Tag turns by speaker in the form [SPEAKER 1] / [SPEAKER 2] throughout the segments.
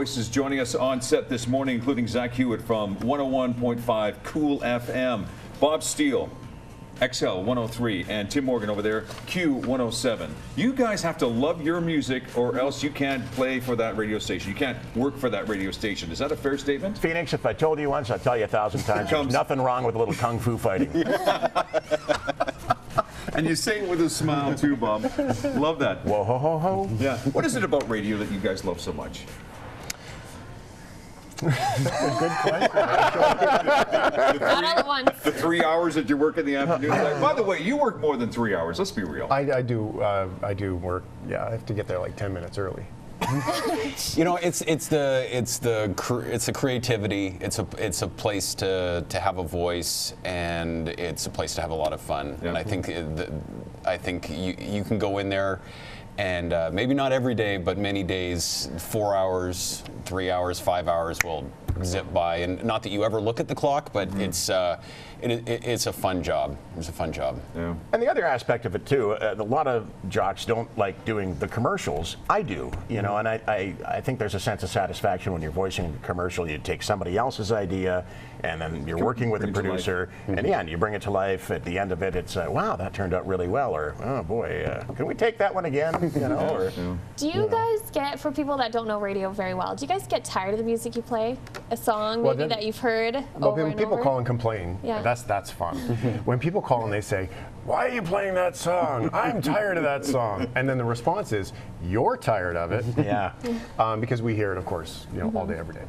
[SPEAKER 1] voices joining us on set this morning, including Zack Hewitt from 101.5 Kool FM, Bob Steele, XL 103, and Tim Morgan over there, Q 107. You guys have to love your music or else you can't play for that radio station. You can't work for that radio station. Is that a fair statement?
[SPEAKER 2] Phoenix, if I told you once, I'll tell you 1,000 times. There's nothing wrong with a little kung fu fighting.
[SPEAKER 1] And you say it with a smile too, Bob. Love that.
[SPEAKER 2] Whoa, ho, ho, ho.
[SPEAKER 1] Yeah. What is it about radio that you guys love so much?
[SPEAKER 3] Good question.
[SPEAKER 4] Not all at once.
[SPEAKER 1] The 3 hours that you work in the afternoon. By the way, you work more than 3 hours. Let's be real.
[SPEAKER 3] I do work. Yeah, I have to get there like 10 minutes early.
[SPEAKER 5] You know, it's the creativity. It's a place to have a voice, and it's a place to have a lot of fun. Yeah. And I think you can go in there, and maybe not every day, but many days, 4 hours, 3 hours, 5 hours will zip by. And not that you ever look at the clock, but it's a fun job. It's a fun job.
[SPEAKER 1] Yeah.
[SPEAKER 2] And the other aspect of it too, a lot of jocks don't like doing the commercials. I do, you know, and I think there's a sense of satisfaction when you're voicing a commercial. You take somebody else's idea, and then you're working with a producer, and yeah, and you bring it to life. At the end of it, it's wow, that turned out really well, or oh boy, can we take that one again? You know, or
[SPEAKER 4] do you guys get, for people that don't know radio very well, do you guys get tired of the music you play? A song maybe that you've heard over
[SPEAKER 3] when
[SPEAKER 4] and
[SPEAKER 3] people
[SPEAKER 4] over?
[SPEAKER 3] call and complain, that's fun. When people call and they say, "Why are you playing that song? I'm tired of that song," and then the response is, "You're tired of it."
[SPEAKER 2] Yeah.
[SPEAKER 3] Because we hear it, of course, you know, all day, every day.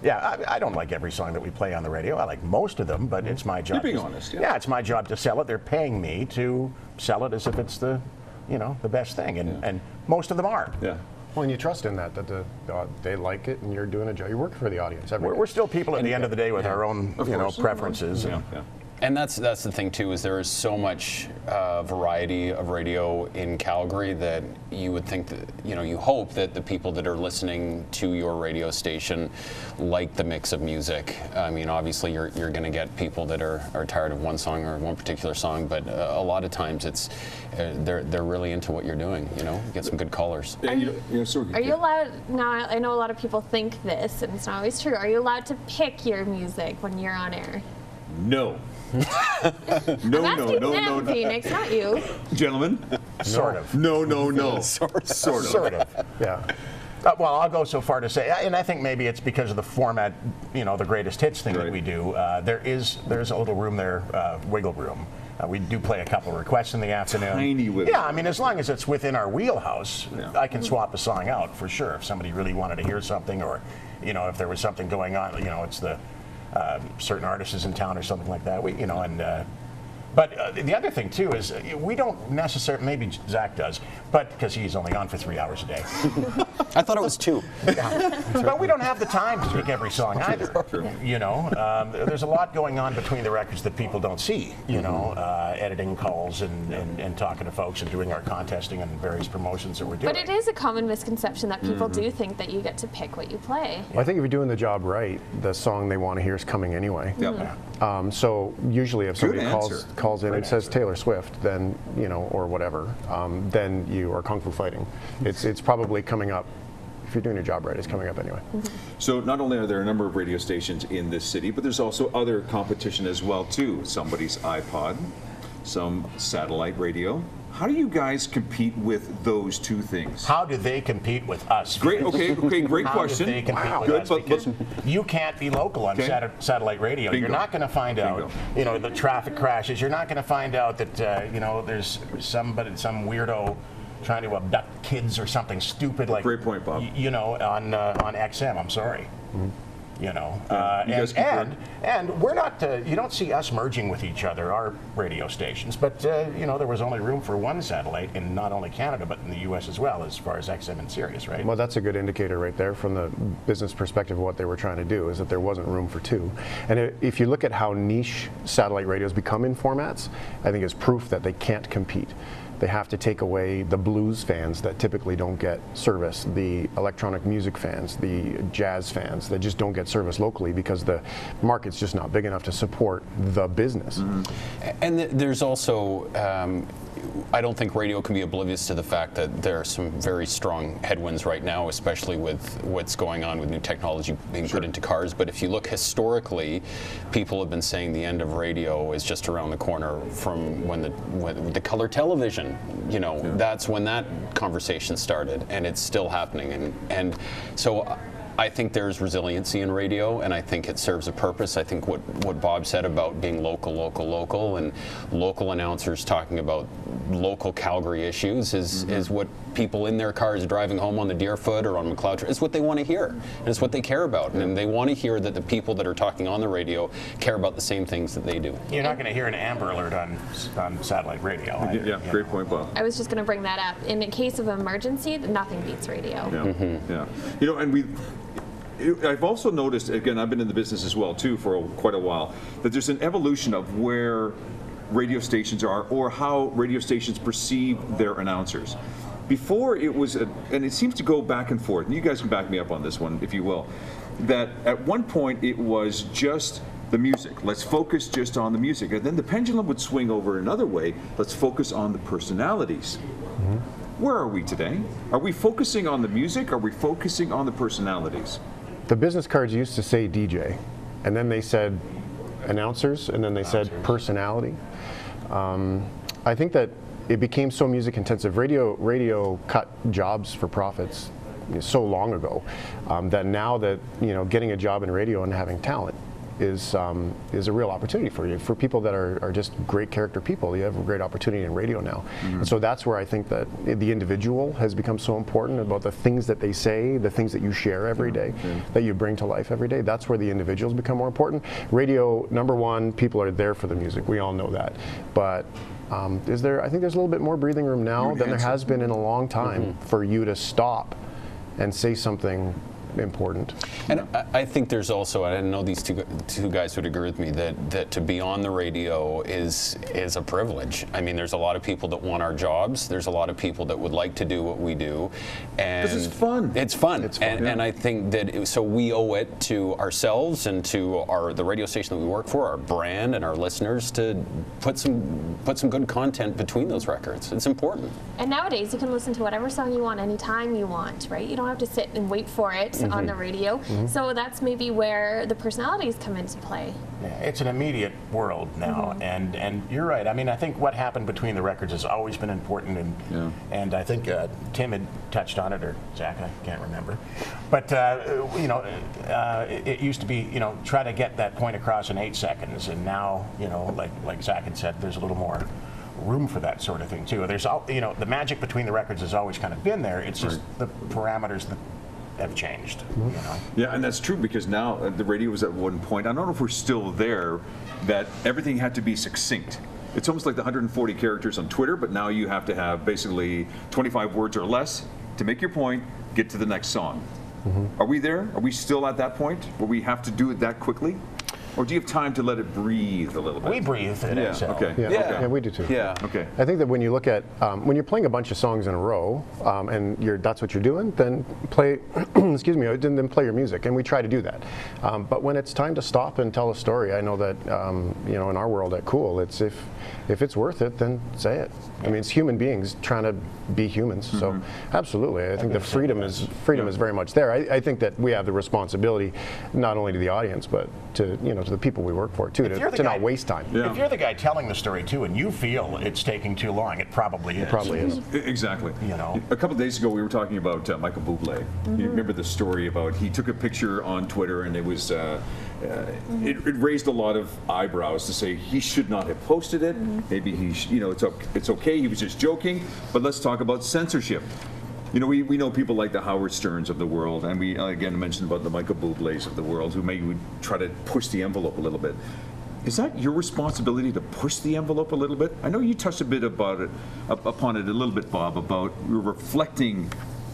[SPEAKER 2] Yeah, I don't like every song that we play on the radio. I like most of them, but it's my job.
[SPEAKER 1] You're being honest.
[SPEAKER 2] Yeah, it's my job to sell it. They're paying me to sell it as if it's the best thing, and most of them are.
[SPEAKER 1] Yeah.
[SPEAKER 3] Well, and you trust in that they like it, and you're doing a job. You're working for the audience.
[SPEAKER 2] We're still people at the end of the day with our own, preferences.
[SPEAKER 1] Yeah.
[SPEAKER 5] And that's the thing too, is there is so much variety of radio in Calgary that you would think that, you hope that the people that are listening to your radio station like the mix of music. I mean, obviously you're going to get people that are tired of one song or one particular song, but a lot of times it's they're really into what you're doing. You get some good callers.
[SPEAKER 4] Are you allowed, now I know a lot of people think this, and it's not always true, are you allowed to pick your music when you're on air?
[SPEAKER 1] No. No,
[SPEAKER 4] Phoenix, not you.
[SPEAKER 1] Gentlemen?
[SPEAKER 2] Sort of.
[SPEAKER 1] No.
[SPEAKER 2] Sort of.
[SPEAKER 3] Yeah.
[SPEAKER 2] Well, I'll go so far to say, and I think maybe it's because of the format, the greatest hits thing that we do. There's a little room there, wiggle room. We do play a couple of requests in the afternoon.
[SPEAKER 1] Tiny wiggle.
[SPEAKER 2] Yeah, I mean, as long as it's within our wheelhouse, I can swap a song out for sure. If somebody really wanted to hear something, or if there was something going on, it's the certain artists is in town or something like that. But the other thing too is we don't necessarily, maybe Zach does, but because he's only on for 3 hours a day.
[SPEAKER 5] I thought it was 2.
[SPEAKER 2] Yeah. But we don't have the time to pick every song either. There's a lot going on between the records that people don't see. Editing calls and talking to folks and doing our contesting and various promotions that we're doing.
[SPEAKER 4] But it is a common misconception that people do think that you get to pick what you play.
[SPEAKER 3] Well, I think if you're doing the job right, the song they want to hear is coming anyway.
[SPEAKER 1] Yep.
[SPEAKER 3] So usually if somebody calls in and says Taylor Swift, then or whatever, then you are kung fu fighting. It's probably coming up. If you're doing your job right, it's coming up anyway.
[SPEAKER 1] So not only are there a number of radio stations in this city, but there's also other competition as well too. Somebody's iPod, some satellite radio. How do you guys compete with those two things?
[SPEAKER 2] How do they compete with us?
[SPEAKER 1] Great. Okay. Great question.
[SPEAKER 2] How do they compete with us? Because you can't be local on satellite radio.
[SPEAKER 1] Bingo.
[SPEAKER 2] You're not going to find out, the traffic crashes. You're not going to find out that, there's some weirdo trying to abduct kids or something stupid like.
[SPEAKER 1] Great point, Bob.
[SPEAKER 2] On XM. I'm sorry. And we're not. You don't see us merging with each other, our radio stations. But there was only room for one satellite in not only Canada but in the U.S. as well, as far as XM and Sirius, right?
[SPEAKER 3] Well, that's a good indicator right there from the business perspective of what they were trying to do, is that there wasn't room for two. And if you look at how niche satellite radios become in formats, I think it's proof that they can't compete. They have to take away the blues fans that typically don't get service, the electronic music fans, the jazz fans that just don't get service locally because the market's just not big enough to support the business.
[SPEAKER 5] And there's also, I don't think radio can be oblivious to the fact that there are some very strong headwinds right now, especially with what's going on with new technology being put into cars. But if you look historically, people have been saying the end of radio is just around the corner from when the color television, you know, that's when that conversation started, and it's still happening. And so I think there's resiliency in radio, and I think it serves a purpose. I think what Bob said about being local, and local announcers talking about local Calgary issues is what people in their cars driving home on the Deerfoot or on McLeod is what they want to hear, and it's what they care about, and they want to hear that the people that are talking on the radio care about the same things that they do.
[SPEAKER 2] You're not going to hear an Amber Alert on satellite radio. Either,
[SPEAKER 1] yeah, great point, Bob.
[SPEAKER 4] I was just going to bring that up. In a case of emergency, nothing beats radio.
[SPEAKER 1] Yeah, yeah. You know, and I've also noticed, again, I've been in the business as well too for quite a while, that there's an evolution of where radio stations are or how radio stations perceive their announcers. Before it was, and it seems to go back and forth, and you guys can back me up on this one if you will, that at one point it was just the music. Let's focus just on the music. And then the pendulum would swing over another way. Let's focus on the personalities. Where are we today? Are we focusing on the music? Are we focusing on the personalities?
[SPEAKER 3] The business cards used to say DJ, and then they said announcers, and then they said personality. I think that it became so music intensive. Radio cut jobs for profits so long ago that now that getting a job in radio and having talent is a real opportunity for you. For people that are just great character people, you have a great opportunity in radio now. And so that's where I think that the individual has become so important about the things that they say, the things that you share every day, that you bring to life every day. That's where the individuals become more important. Radio, number one, people are there for the music. We all know that. But I think there's a little bit more breathing room now than there has been in a long time for you to stop and say something important.
[SPEAKER 5] And I think there's also, and I know these two guys would agree with me, that to be on the radio is a privilege. I mean, there's a lot of people that want our jobs. There's a lot of people that would like to do what we do. And
[SPEAKER 1] because it's fun.
[SPEAKER 5] It's fun.
[SPEAKER 1] It's fun.
[SPEAKER 5] And I think that, so we owe it to ourselves and to the radio station that we work for, our brand and our listeners, to put some good content between those records. It's important.
[SPEAKER 4] And nowadays you can listen to whatever song you want anytime you want, right? You don't have to sit and wait for it on the radio. So that's maybe where the personalities come into play.
[SPEAKER 2] Yeah, it's an immediate world now, and you're right. I mean, I think what happened between the records has always been important, and I think Tim had touched on it, or Zach, I can't remember. But it used to be, try to get that point across in 8 seconds, and now, like Zach had said, there's a little more room for that sort of thing too. There's the magic between the records has always kind of been there. It's just the parameters that have changed.
[SPEAKER 1] Yeah, and that's true, because now the radio was at one point, I don't know if we're still there, that everything had to be succinct. It's almost like the 140 characters on Twitter, but now you have to have basically 25 words or less to make your point, get to the next song. Are we there? Are we still at that point where we have to do it that quickly? Or do you have time to let it breathe a little bit?
[SPEAKER 2] We breathe at XL.
[SPEAKER 1] Okay.
[SPEAKER 3] Yeah, we do too.
[SPEAKER 5] Yeah.
[SPEAKER 1] Okay.
[SPEAKER 3] I think that when you look at, when you're playing a bunch of songs in a row, and that's what you're doing, then play, excuse me, then play your music, and we try to do that. But when it's time to stop and tell a story, I know that, in our world at Kool, it's if it's worth it, then say it. I mean, it's human beings trying to be humans. So absolutely, I think the freedom is very much there. I think that we have the responsibility, not only to the audience, but to to the people we work for too, to not waste time.
[SPEAKER 2] If you're the guy telling the story too, and you feel it's taking too long, it probably is.
[SPEAKER 3] It probably is.
[SPEAKER 1] Exactly. A couple of days ago, we were talking about Michael Bublé. You remember the story about he took a picture on Twitter, and it was it raised a lot of eyebrows to say he should not have posted it. Maybe it's okay. He was just joking. But let's talk about censorship. We know people like the Howard Sterns of the world, and we again mentioned about the Michael Bublés of the world, who maybe would try to push the envelope a little bit. Is that your responsibility to push the envelope a little bit? I know you touched a bit upon it a little bit, Bob, about reflecting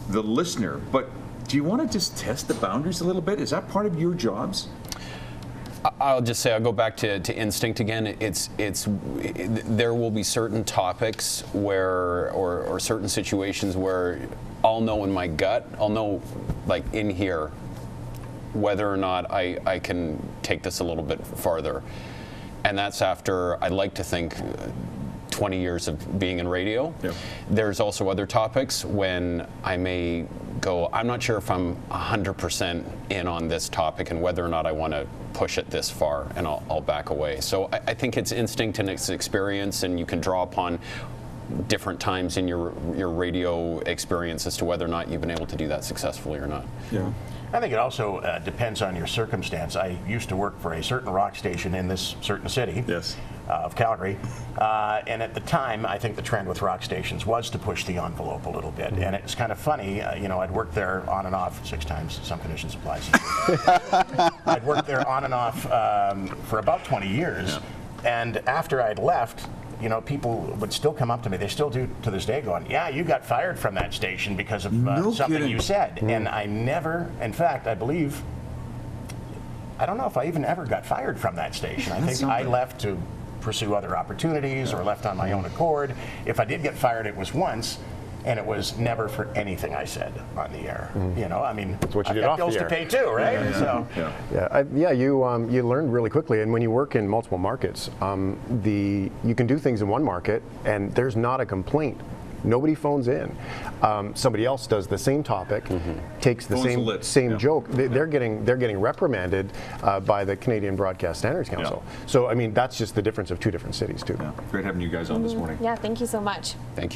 [SPEAKER 1] the listener, but do you want to just test the boundaries a little bit? Is that part of your jobs?
[SPEAKER 5] I'll just say, I'll go back to instinct again. There will be certain topics where, or certain situations where I'll know in my gut, I'll know like in here, whether or not I can take this a little bit farther. And that's after, I like to think, 20 years of being in radio.
[SPEAKER 1] Yeah.
[SPEAKER 5] There's also other topics when I may go, I'm not sure if I'm 100% in on this topic and whether or not I want to push it this far, and I'll back away. So I think it's instinct and it's experience, and you can draw upon different times in your radio experience as to whether or not you've been able to do that successfully or not.
[SPEAKER 1] Yeah.
[SPEAKER 2] I think it also depends on your circumstance. I used to work for a certain rock station in this certain city of Calgary, and at the time, I think the trend with rock stations was to push the envelope a little bit. And it's kind of funny, you know, I'd worked there on and off 6 times, some conditions apply. I'd worked there on and off for about 20 years, and after I'd left, you know, people would still come up to me. They still do to this day, going, "Yeah, you got fired from that station because of something you said." And I never, in fact, I believe, I don't know if I even ever got fired from that station. I think I left to pursue other opportunities or left on my own accord. If I did get fired, it was once, and it was never for anything I said on the air. You know, I mean,
[SPEAKER 3] That's what you
[SPEAKER 2] I've
[SPEAKER 3] did
[SPEAKER 2] got
[SPEAKER 3] off the
[SPEAKER 2] bills to
[SPEAKER 3] air.
[SPEAKER 2] pay too, right? So.
[SPEAKER 3] You learn really quickly, and when you work in multiple markets, you can do things in one market, and there's not a complaint. Nobody phones in. Somebody else does the same topic, takes the same joke. They're getting reprimanded by the Canadian Broadcast Standards Council. So I mean, that's just the difference of 2 different cities too.
[SPEAKER 1] Great having you guys on this morning.
[SPEAKER 4] Yeah, thank you so much.
[SPEAKER 5] Thank you.